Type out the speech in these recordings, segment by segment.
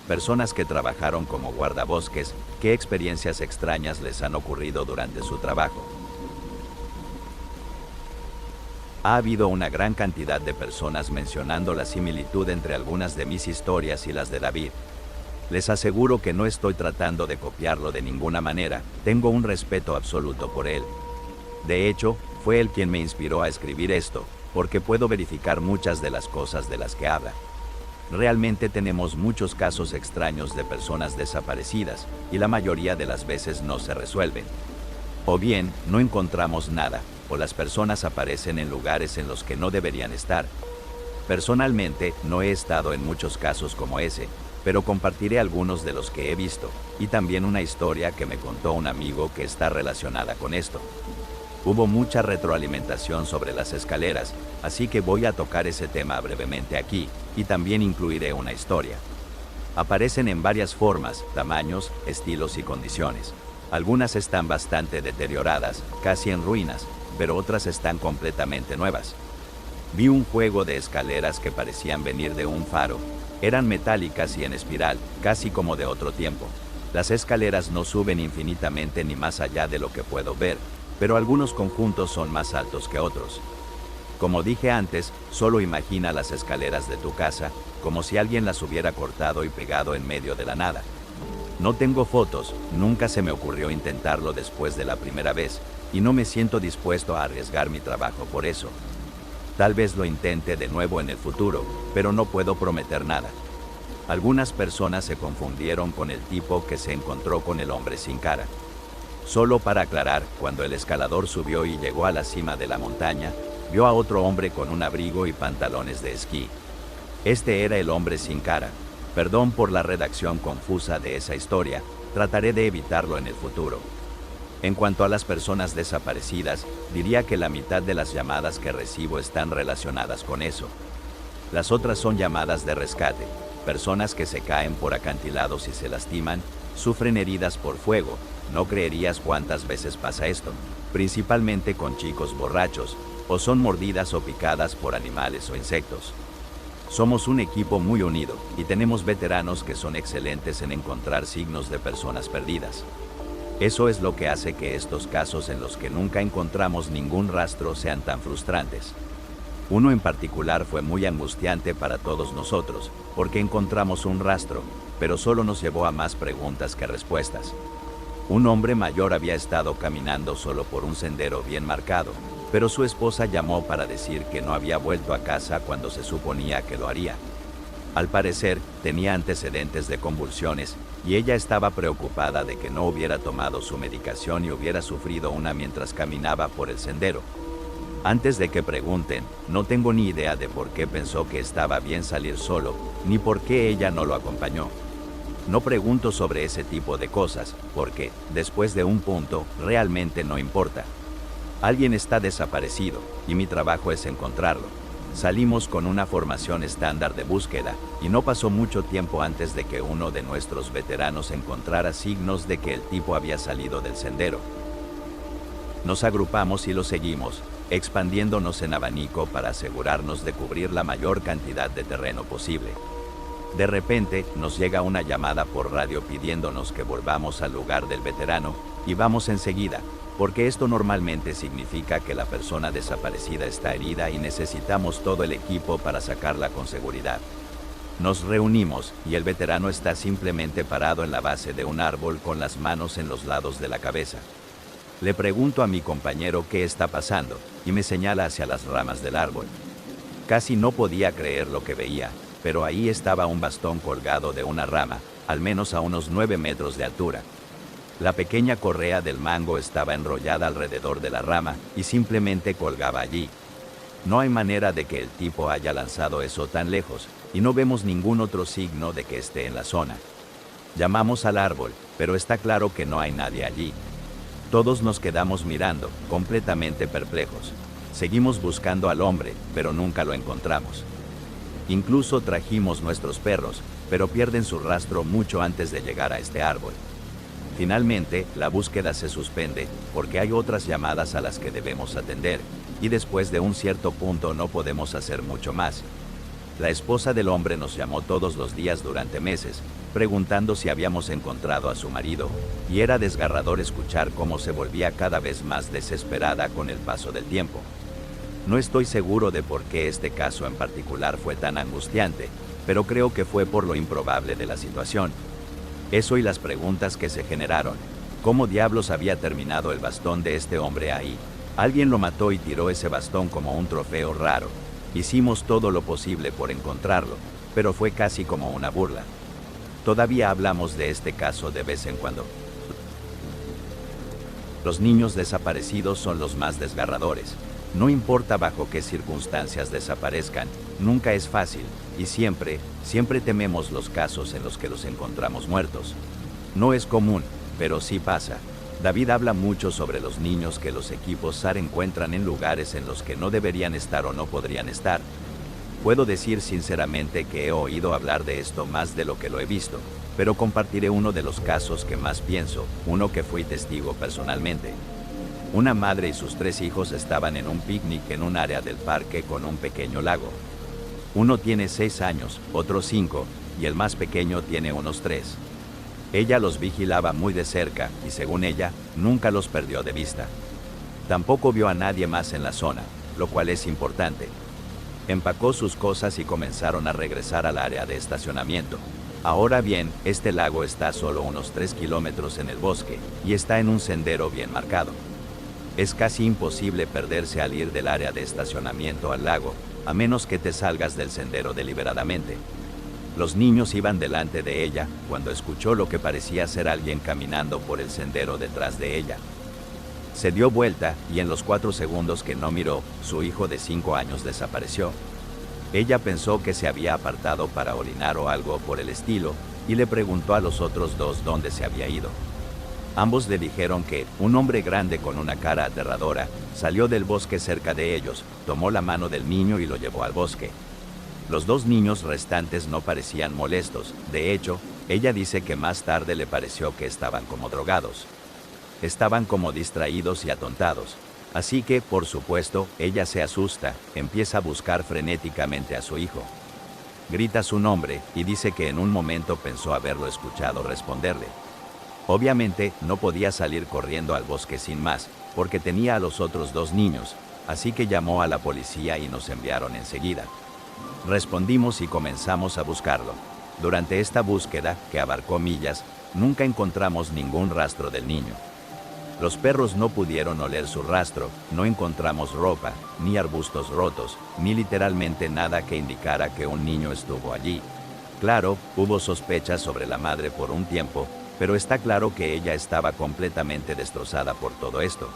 personas que trabajaron como guardabosques, qué experiencias extrañas les han ocurrido durante su trabajo. Ha habido una gran cantidad de personas mencionando la similitud entre algunas de mis historias y las de David. Les aseguro que no estoy tratando de copiarlo de ninguna manera, tengo un respeto absoluto por él. De hecho, fue él quien me inspiró a escribir esto, porque puedo verificar muchas de las cosas de las que habla. Realmente tenemos muchos casos extraños de personas desaparecidas, y la mayoría de las veces no se resuelven. O bien, no encontramos nada, o las personas aparecen en lugares en los que no deberían estar. Personalmente, no he estado en muchos casos como ese, pero compartiré algunos de los que he visto, y también una historia que me contó un amigo que está relacionada con esto. Hubo mucha retroalimentación sobre las escaleras, así que voy a tocar ese tema brevemente aquí, y también incluiré una historia. Aparecen en varias formas, tamaños, estilos y condiciones. Algunas están bastante deterioradas, casi en ruinas, pero otras están completamente nuevas. Vi un juego de escaleras que parecían venir de un faro. Eran metálicas y en espiral, casi como de otro tiempo. Las escaleras no suben infinitamente ni más allá de lo que puedo ver, pero algunos conjuntos son más altos que otros. Como dije antes, solo imagina las escaleras de tu casa, como si alguien las hubiera cortado y pegado en medio de la nada. No tengo fotos, nunca se me ocurrió intentarlo después de la primera vez, y no me siento dispuesto a arriesgar mi trabajo por eso. Tal vez lo intente de nuevo en el futuro, pero no puedo prometer nada. Algunas personas se confundieron con el tipo que se encontró con el hombre sin cara. Solo para aclarar, cuando el escalador subió y llegó a la cima de la montaña, vio a otro hombre con un abrigo y pantalones de esquí. Este era el hombre sin cara. Perdón por la redacción confusa de esa historia, trataré de evitarlo en el futuro. En cuanto a las personas desaparecidas, diría que la mitad de las llamadas que recibo están relacionadas con eso. Las otras son llamadas de rescate, personas que se caen por acantilados y se lastiman, sufren heridas por fuego. No creerías cuántas veces pasa esto, principalmente con chicos borrachos, o son mordidas o picadas por animales o insectos. Somos un equipo muy unido, y tenemos veteranos que son excelentes en encontrar signos de personas perdidas. Eso es lo que hace que estos casos en los que nunca encontramos ningún rastro sean tan frustrantes. Uno en particular fue muy angustiante para todos nosotros, porque encontramos un rastro, pero solo nos llevó a más preguntas que respuestas. Un hombre mayor había estado caminando solo por un sendero bien marcado, pero su esposa llamó para decir que no había vuelto a casa cuando se suponía que lo haría. Al parecer, tenía antecedentes de convulsiones, y ella estaba preocupada de que no hubiera tomado su medicación y hubiera sufrido una mientras caminaba por el sendero. Antes de que pregunten, no tengo ni idea de por qué pensó que estaba bien salir solo, ni por qué ella no lo acompañó. No pregunto sobre ese tipo de cosas, porque, después de un punto, realmente no importa. Alguien está desaparecido, y mi trabajo es encontrarlo. Salimos con una formación estándar de búsqueda, y no pasó mucho tiempo antes de que uno de nuestros veteranos encontrara signos de que el tipo había salido del sendero. Nos agrupamos y lo seguimos, expandiéndonos en abanico para asegurarnos de cubrir la mayor cantidad de terreno posible. De repente, nos llega una llamada por radio pidiéndonos que volvamos al lugar del veterano, y vamos enseguida, porque esto normalmente significa que la persona desaparecida está herida y necesitamos todo el equipo para sacarla con seguridad. Nos reunimos, y el veterano está simplemente parado en la base de un árbol con las manos en los lados de la cabeza. Le pregunto a mi compañero qué está pasando, y me señala hacia las ramas del árbol. Casi no podía creer lo que veía, pero ahí estaba un bastón colgado de una rama, al menos a unos 9 metros de altura. La pequeña correa del mango estaba enrollada alrededor de la rama y simplemente colgaba allí. No hay manera de que el tipo haya lanzado eso tan lejos, y no vemos ningún otro signo de que esté en la zona. Llamamos al árbol, pero está claro que no hay nadie allí. Todos nos quedamos mirando, completamente perplejos. Seguimos buscando al hombre, pero nunca lo encontramos. Incluso trajimos nuestros perros, pero pierden su rastro mucho antes de llegar a este árbol. Finalmente, la búsqueda se suspende, porque hay otras llamadas a las que debemos atender, y después de un cierto punto no podemos hacer mucho más. La esposa del hombre nos llamó todos los días durante meses, preguntando si habíamos encontrado a su marido, y era desgarrador escuchar cómo se volvía cada vez más desesperada con el paso del tiempo. No estoy seguro de por qué este caso en particular fue tan angustiante, pero creo que fue por lo improbable de la situación. Eso y las preguntas que se generaron. ¿Cómo diablos había terminado el bastón de este hombre ahí? Alguien lo mató y tiró ese bastón como un trofeo raro. Hicimos todo lo posible por encontrarlo, pero fue casi como una burla. Todavía hablamos de este caso de vez en cuando. Los niños desaparecidos son los más desgarradores. No importa bajo qué circunstancias desaparezcan, nunca es fácil, y siempre tememos los casos en los que los encontramos muertos. No es común, pero sí pasa. David habla mucho sobre los niños que los equipos SAR encuentran en lugares en los que no deberían estar o no podrían estar. Puedo decir sinceramente que he oído hablar de esto más de lo que lo he visto, pero compartiré uno de los casos que más pienso, uno que fui testigo personalmente. Una madre y sus 3 hijos estaban en un picnic en un área del parque con un pequeño lago. Uno tiene 6 años, otro 5, y el más pequeño tiene unos 3. Ella los vigilaba muy de cerca y, según ella, nunca los perdió de vista. Tampoco vio a nadie más en la zona, lo cual es importante. Empacó sus cosas y comenzaron a regresar al área de estacionamiento. Ahora bien, este lago está a solo unos 3 kilómetros en el bosque y está en un sendero bien marcado. Es casi imposible perderse al ir del área de estacionamiento al lago, a menos que te salgas del sendero deliberadamente. Los niños iban delante de ella cuando escuchó lo que parecía ser alguien caminando por el sendero detrás de ella. Se dio vuelta y en los 4 segundos que no miró, su hijo de 5 años desapareció. Ella pensó que se había apartado para orinar o algo por el estilo y le preguntó a los otros 2 dónde se había ido. Ambos le dijeron que un hombre grande con una cara aterradora salió del bosque cerca de ellos, tomó la mano del niño y lo llevó al bosque. Los 2 niños restantes no parecían molestos, de hecho, ella dice que más tarde le pareció que estaban como drogados. Estaban como distraídos y atontados, así que, por supuesto, ella se asusta, empieza a buscar frenéticamente a su hijo. Grita su nombre y dice que en un momento pensó haberlo escuchado responderle. Obviamente, no podía salir corriendo al bosque sin más, porque tenía a los otros 2 niños, así que llamó a la policía y nos enviaron enseguida. Respondimos y comenzamos a buscarlo. Durante esta búsqueda, que abarcó millas, nunca encontramos ningún rastro del niño. Los perros no pudieron oler su rastro, no encontramos ropa, ni arbustos rotos, ni literalmente nada que indicara que un niño estuvo allí. Claro, hubo sospechas sobre la madre por un tiempo, pero está claro que ella estaba completamente destrozada por todo esto.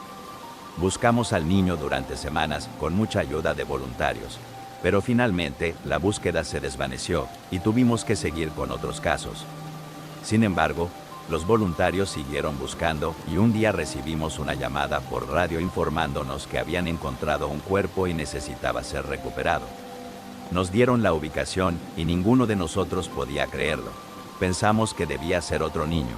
Buscamos al niño durante semanas con mucha ayuda de voluntarios, pero finalmente la búsqueda se desvaneció y tuvimos que seguir con otros casos. Sin embargo, los voluntarios siguieron buscando y un día recibimos una llamada por radio informándonos que habían encontrado un cuerpo y necesitaba ser recuperado. Nos dieron la ubicación y ninguno de nosotros podía creerlo. Pensamos que debía ser otro niño,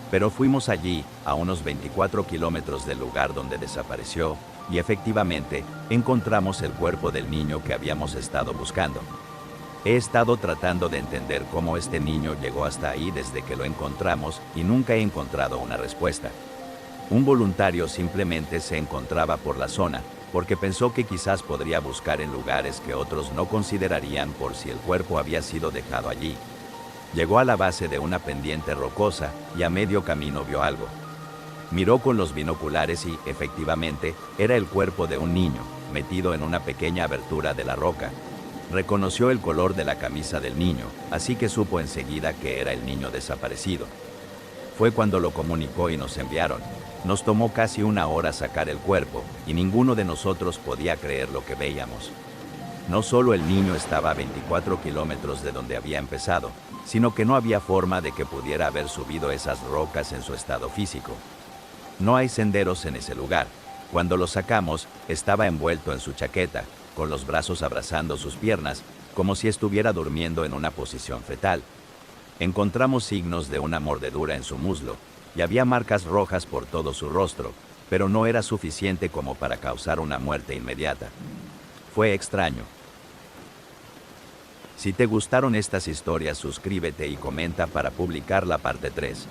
pero fuimos allí, a unos 24 kilómetros del lugar donde desapareció, y efectivamente, encontramos el cuerpo del niño que habíamos estado buscando. He estado tratando de entender cómo este niño llegó hasta ahí desde que lo encontramos y nunca he encontrado una respuesta. Un voluntario simplemente se encontraba por la zona, porque pensó que quizás podría buscar en lugares que otros no considerarían por si el cuerpo había sido dejado allí. Llegó a la base de una pendiente rocosa y a medio camino vio algo. Miró con los binoculares y, efectivamente, era el cuerpo de un niño, metido en una pequeña abertura de la roca. Reconoció el color de la camisa del niño, así que supo enseguida que era el niño desaparecido. Fue cuando lo comunicó y nos enviaron. Nos tomó casi 1 hora sacar el cuerpo, y ninguno de nosotros podía creer lo que veíamos. No solo el niño estaba a 24 kilómetros de donde había empezado, sino que no había forma de que pudiera haber subido esas rocas en su estado físico. No hay senderos en ese lugar. Cuando lo sacamos, estaba envuelto en su chaqueta, con los brazos abrazando sus piernas, como si estuviera durmiendo en una posición fetal. Encontramos signos de una mordedura en su muslo, y había marcas rojas por todo su rostro, pero no era suficiente como para causar una muerte inmediata. Fue extraño. Si te gustaron estas historias, suscríbete y comenta para publicar la parte 3.